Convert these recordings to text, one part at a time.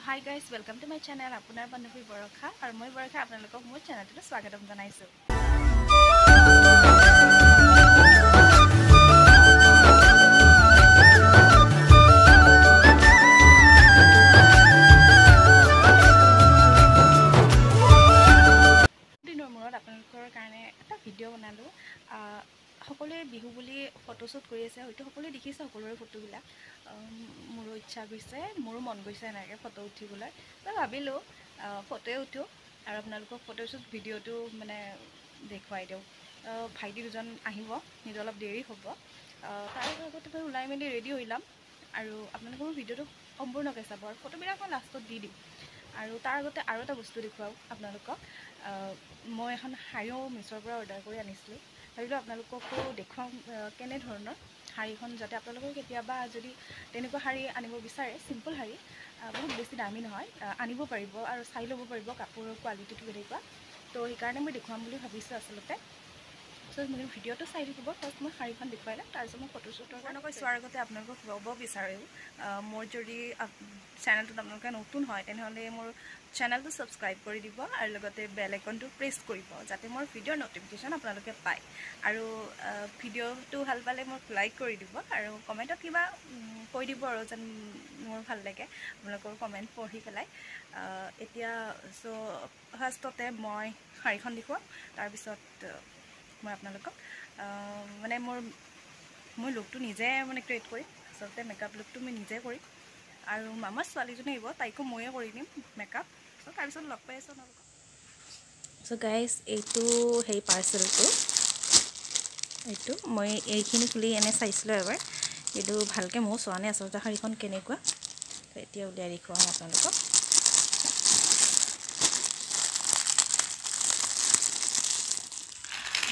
Hi guys, welcome to my channel. Apunar Bandavi Borokha aru moi Borokha apnalokok mor channel tu swagatam janaisu. Dinor morot apnalokor karone eta video banalu. সকলোৱে বিহু বুলি photoshoot কৰি আছে হয়তো সকলোৱে দেখিছে সকলোৰে ফটোবিলাক মোৰো ইচ্ছা গৈছে মোৰো মন গৈছে এনেকৈ ফটো উঠিবলৈ তো ভাবিলোঁ ফটোৱে উঠো আৰু আপোনালোকক ফটোশ্বুট ভিডিঅ'টো মানে দেখুৱাই দিওঁ ভাইটি দুজন আহিব নিজ অলপ দেৰি হ'ব তাৰ আগতে মই ওলাই মেলি ৰেডি হৈ ল'ম আৰু আপোনালোকৰ ভিডিঅ'টো সম্পূৰ্ণকৈ চাব আৰু ফটোবিলাক মই লাষ্টত দি দিম আৰু তাৰ আগতে আৰু এটা বস্তু দেখুৱাওঁ আপোনালোকক মই এখন শাৰীও মিছ'ৰ পৰা অৰ্ডাৰ কৰি আনিছিলোঁ ভাবিলোঁ আপোনালোককো দেখুৱাওঁ কেনেধৰণৰ শাড়ীখন যাতে আপোনালোকৰ কেতিয়াবা যদি তেনেকুৱা শাড়ী আনিব বিচাৰে চিম্পল শাড়ী বহুত বেছি দামী নহয় আনিব পাৰিব আৰু চাই ল'ব পাৰিব কাপোৰৰ কোৱালিটিটো কেনেকুৱা তো সেইকাৰণে মই দেখুৱাম বুলি ভাবিছোঁ আচলতে চ' মোৰ ভিডিঅ'টো চাই থাকিব ফাৰ্ষ্ট মই শাড়ীখন দেখুৱাই ল'ম তাৰপিছত মই ফটোশ্বুটৰ কাৰণে চোৱাৰ আগতে আপোনালোকক ক'ব বিচাৰোঁ মোৰ যদি চেনেলটোত আপোনালোকে নতুন হয় তেনেহ'লে মোৰ চেনেলটো ছাবস্ক্ৰাইব কৰি দিব আৰু লগতে বেল আইকনটো প্ৰেছ কৰিব যাতে মোৰ ভিডিঅ'ৰ ন'টিফিকেশ্যন আপোনালোকে পায় আৰু ভিডিঅ'টো ভাল পালে মোক লাইক কৰি দিব আৰু কমেণ্টত কিবা কৈ দিব আৰু যেন মোৰ ভাল লাগে আপোনালোকৰ কমেণ্ট পঢ়ি পেলাই এতিয়া চ' ফাৰ্ষ্টতে মই শাড়ীখন দেখুৱাম তাৰপিছত মই আপোনালোকক মানে মোৰ লুকটো নিজে মানে ক্ৰিয়েট কৰিম আচলতে মেকআপ লুকটো মই নিজে কৰিম আৰু মামাৰ ছোৱালীজনী আহিব তাইকো ময়ে কৰি দিম মেকআপ চ' তাৰপিছত লগ পাই আছোঁ আপোনালোকক চ' গাইজ এইটো সেই পাৰ্চেলটো এইটো মই এইখিনি খুলি এনে চাইছিলোঁ এবাৰ এইটো ভালকৈ ময়ো চোৱা নাই আচলতে শাড়ীখন কেনেকুৱা এতিয়া উলিয়াই দেখুৱাম আপোনালোকক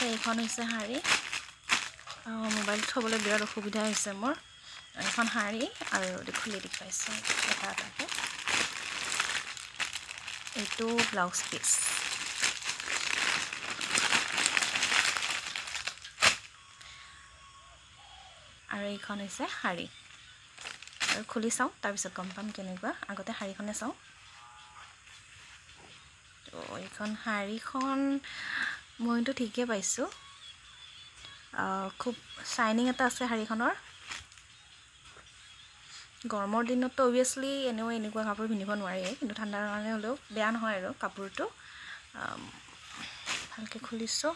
এইখন হৈছে শাড়ী মোবাইল থ'বলৈ বিৰাট অসুবিধা হৈছে মোৰ এখন শাড়ী আৰু খুলি দেখুৱাইছোঁ এটা এটাকৈ এইটো ব্লাউজ পিচ আৰু এইখন হৈছে শাড়ী আৰু খুলি চাওঁ তাৰপিছত গম পাম কেনেকুৱা আগতে শাড়ীখনে চাওঁ তো এইখন শাড়ীখন মইতো ঠিকেই পাইছোঁ খুব শ্বাইনিং এটা আছে শাড়ীখনৰ গৰমৰ দিনততো অবভিয়াছলি এনেও এনেকুৱা কাপোৰ পিন্ধিব নোৱাৰিয়ে কিন্তু ঠাণ্ডাৰ কাৰণে হ'লেও বেয়া নহয় আৰু কাপোৰটো ভালকৈ খুলিছোঁ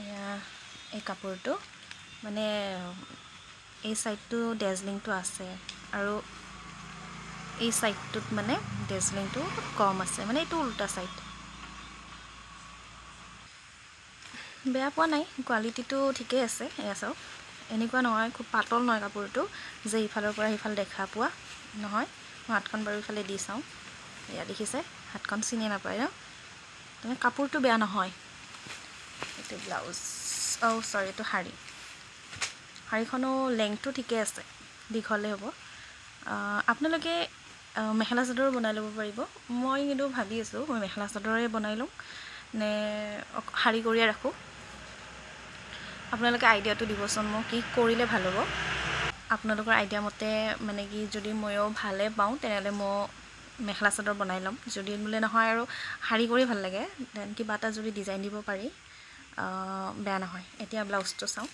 এয়া এই কাপোৰটো মানে এই ছাইডটো ডেজলিংটো আছে আৰু এই ছাইডটোত মানে ডেজলিংটো কম আছে মানে এইটো উল্টা ছাইড বেয়া পোৱা নাই কোৱালিটিটো ঠিকেই আছে এয়া চাওক এনেকুৱা নহয় খুব পাতল নহয় কাপোৰটো যে ইফালৰ পৰা সিফাল দেখা পোৱা নহয় মই হাতখন বাৰু ইফালে দি চাওঁ এয়া দেখিছে হাতখন চিনি নাপায় ন মানে কাপোৰটো বেয়া নহয় এইটো ব্লাউজ চৰি এইটো শাড়ীখনো লেংথটো ঠিকে আছে দীঘলে হ'ব আপোনালোকে মেখেলা চাদৰ বনাই ল'ব পাৰিব মই কিন্তু ভাবি আছোঁ মই মেখেলা চাদৰে বনাই লওঁ নে শাড়ী কৰিয়ে ৰাখোঁ আপোনালোকে আইডিয়াটো দিবচোন মোক কি কৰিলে ভাল হ'ব আপোনালোকৰ আইডিয়া মতে মানে কি যদি ময়ো ভালে পাওঁ তেনেহ'লে মই মেখেলা চাদৰ বনাই ল'ম যদি বোলে নহয় আৰু শাড়ী কৰি ভাল লাগে দেন কিবা এটা যদি ডিজাইন দিব পাৰি বেয়া নহয় এতিয়া ব্লাউজটো চাওঁ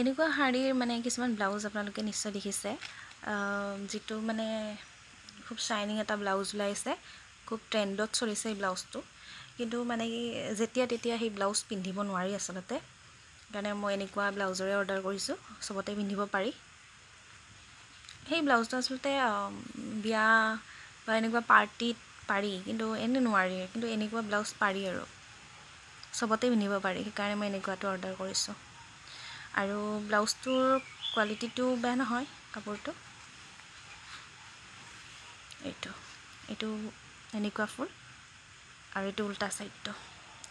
এনেকুৱা শাড়ীৰ মানে কিছুমান ব্লাউজ আপোনালোকে নিশ্চয় দেখিছে যিটো মানে খুব শ্বাইনিং এটা ব্লাউজ ওলাইছে খুব ট্ৰেণ্ডত চলিছে এই ব্লাউজটো কিন্তু মানে কি যেতিয়া তেতিয়া সেই ব্লাউজ পিন্ধিব নোৱাৰি আচলতে সেইকাৰণে মই এনেকুৱা ব্লাউজৰে অৰ্ডাৰ কৰিছোঁ চবতে পিন্ধিব পাৰি সেই ব্লাউজটো আচলতে বিয়া বা এনেকুৱা পাৰ্টিত পাৰি কিন্তু এনে নোৱাৰি কিন্তু এনেকুৱা ব্লাউজ পাৰি আৰু চবতে পিন্ধিব পাৰি সেইকাৰণে মই এনেকুৱাটো অৰ্ডাৰ কৰিছোঁ আৰু ব্লাউজটোৰ কোৱালিটিটো বেয়া নহয় কাপোৰটো এইটো এনেকুৱা ফুল আৰু এইটো উল্টা ছাইডটো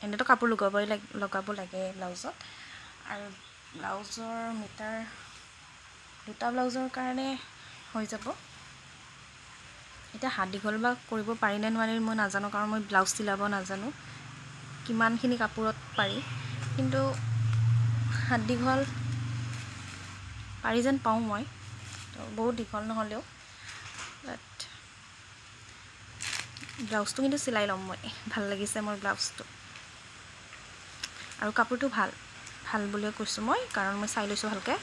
এনেতো কাপোৰ লগাব লাগে ব্লাউজত আৰু ব্লাউজৰ মিটাৰ দুটা ব্লাউজৰ কাৰণে হৈ যাব এটা হাত দীঘল বা কৰিব পাৰি নে নোৱাৰি মই নাজানো, কাৰণ মই ব্লাউজ চিলাব নাজানো কিমানখিনি কাপোৰত পাৰি, কিন্তু হাত দীঘল পাৰি যেন পাওঁ মই, তো বহুত দীঘল নহ'লেও। বাট ব্লাউজটো কিন্তু চিলাই ল'ম মই, ভাল লাগিছে মোৰ ব্লাউজটো, আৰু কাপোৰটো ভাল বুলিয়ে কৈছোঁ মই, কাৰণ মই চাই লৈছোঁ ভালকৈ।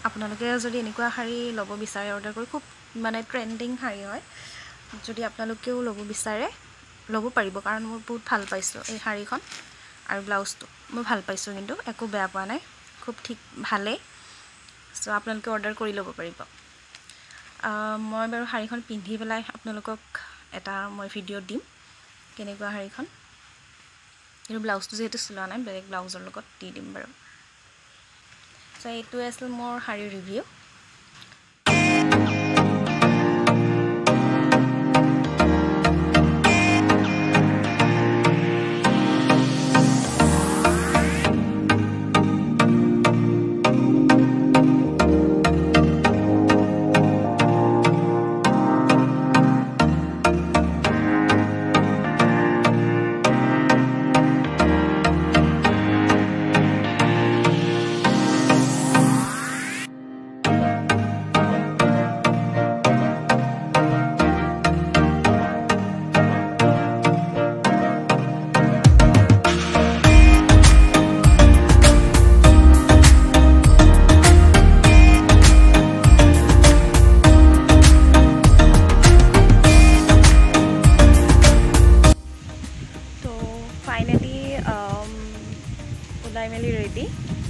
আপোনালোকে যদি এনেকুৱা শাৰী ল'ব বিচাৰে অৰ্ডাৰ কৰি, খুব মানে ট্ৰেণ্ডিং শাৰী হয়, যদি আপোনালোকেও ল'ব বিচাৰে ল'ব পাৰিব, কাৰণ মই বহুত ভাল পাইছোঁ এই শাৰীখন আৰু ব্লাউজটো মই ভাল পাইছোঁ, কিন্তু একো বেয়া পোৱা নাই, খুব ঠিক ভালেই। চ' আপোনালোকে অৰ্ডাৰ কৰি ল'ব পাৰিব। মই বাৰু শাৰীখন পিন্ধি পেলাই আপোনালোকক এটা মই ভিডিঅ' দিম কেনেকুৱা শাৰীখন, কিন্তু ব্লাউজটো যিহেতু চিলোৱা নাই, বেলেগ ব্লাউজৰ লগত দি দিম বাৰু। চ' এইটোৱে আছিল মোৰ শাৰীৰ ৰিভিউ। ওলাই মেলি ৰেডি,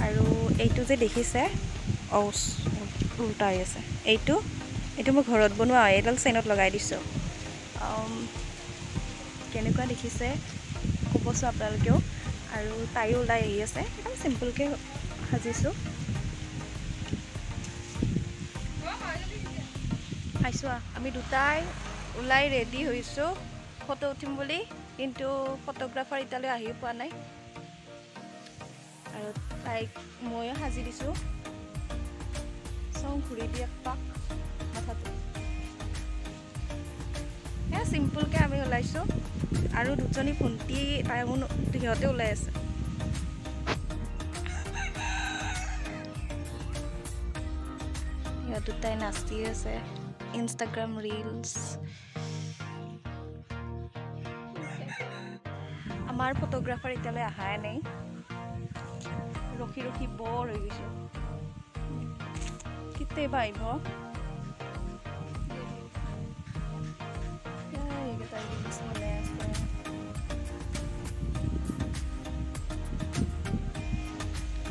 আৰু এইটো যে দেখিছে উল্টা হৈ আছে, এইটো মই ঘৰত বনোৱা হয়, এইডাল চেইনত লগাই দিছোঁ। কেনেকুৱা দেখিছে ক'বচোন আপোনালোকেও। আৰু তাইও ওলাই আহি আছে, একদম চিম্পুলকৈ সাজিছোঁ। আহিছোঁ, আমি দুটাই ওলাই ৰেডি হৈছোঁ ফটো উঠিম বুলি, কিন্তু ফটোগ্ৰাফাৰ এতিয়ালৈ আহি পোৱা নাই, আৰু তাইক ময়ো সাজি দিছোঁ। চাওঁ ঘূৰি দি পাক মাথাটো, চিম্পুলকৈ আমি ওলাইছোঁ, আৰু দুজনী ভণ্টি সিহঁতে ওলাই আছে। সিহঁত দুটাই নাচি আছে, ইনষ্টাগ্ৰাম ৰিলছ। আমাৰ ফটোগ্ৰাফাৰ এতিয়ালৈ অহাই নাই, ৰখি ৰখি বৰ হৈ গৈছোঁ, কেতিয়াবা আহিব।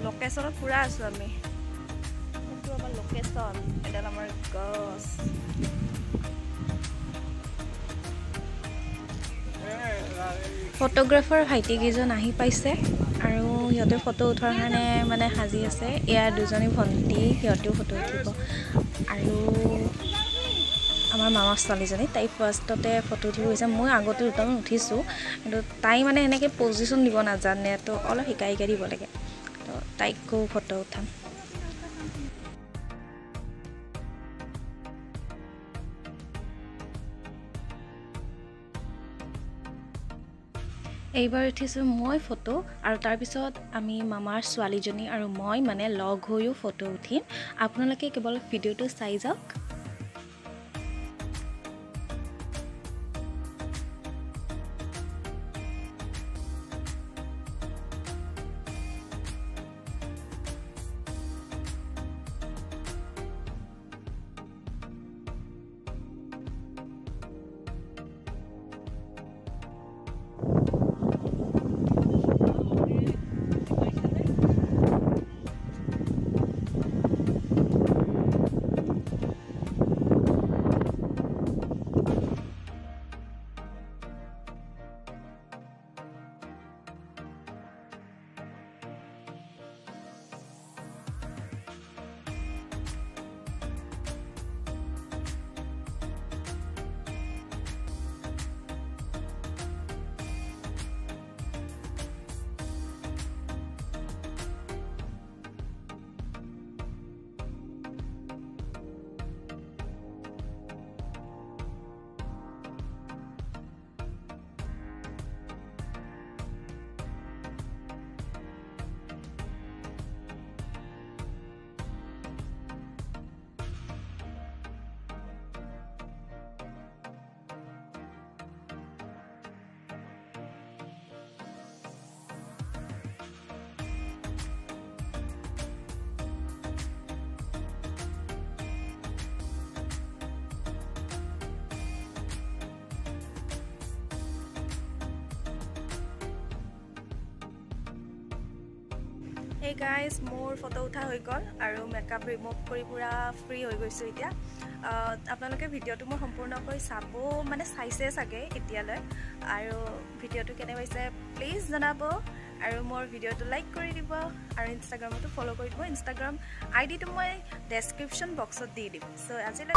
লোকেশ্যনত পুৰা আছোঁ আমি, কিন্তু আমাৰ লোকেশ্যন এডাল আমাৰ গছ। ফটোগ্ৰাফাৰ ভাইটিকেইজন আহি পাইছে, আৰু সিহঁতে ফটো উঠাৰ কাৰণে মানে সাজি আছে। এয়া দুজনী ভণ্টি, সিহঁতেও ফটো উঠিব, আৰু আমাৰ মামাৰ ছোৱালীজনী, তাই ফাৰ্ষ্টতে ফটো উঠিব গৈছে। মই আগতে দুটামান উঠিছোঁ, কিন্তু তাই মানে এনেকৈ পজিশ্যন দিব নাজানে, তো অলপ শিকাই দিব লাগে, তো তাইকো ফটো উঠাম। এইবাৰ উঠিছোঁ মই ফটো, আৰু তাৰপিছত আমি মামাৰ ছোৱালীজনী আৰু মই মানে লগ হৈও ফটো উঠিম। আপোনালোকে কেৱল ভিডিঅ'টো চাই যাওক। Hey guys, মোৰ ফটো উঠা হৈ গ'ল আৰু মেকআপ ৰিমুভ কৰি পুৰা ফ্ৰী হৈ গৈছোঁ এতিয়া। আপোনালোকে ভিডিঅ'টো মোৰ সম্পূৰ্ণকৈ চাব মানে চাইছে চাগে এতিয়ালৈ আৰু ভিডিঅ'টো কেনে পাইছে প্লিজ জনাব আৰু মোৰ ভিডিঅ'টো লাইক কৰি দিব আৰু ইনষ্টাগ্ৰামতো ফ'ল' কৰি দিব। ইনষ্টাগ্ৰাম আইডিটো মই ডেছক্ৰিপশ্যন বক্সত দি দিম। চ' আজিলৈ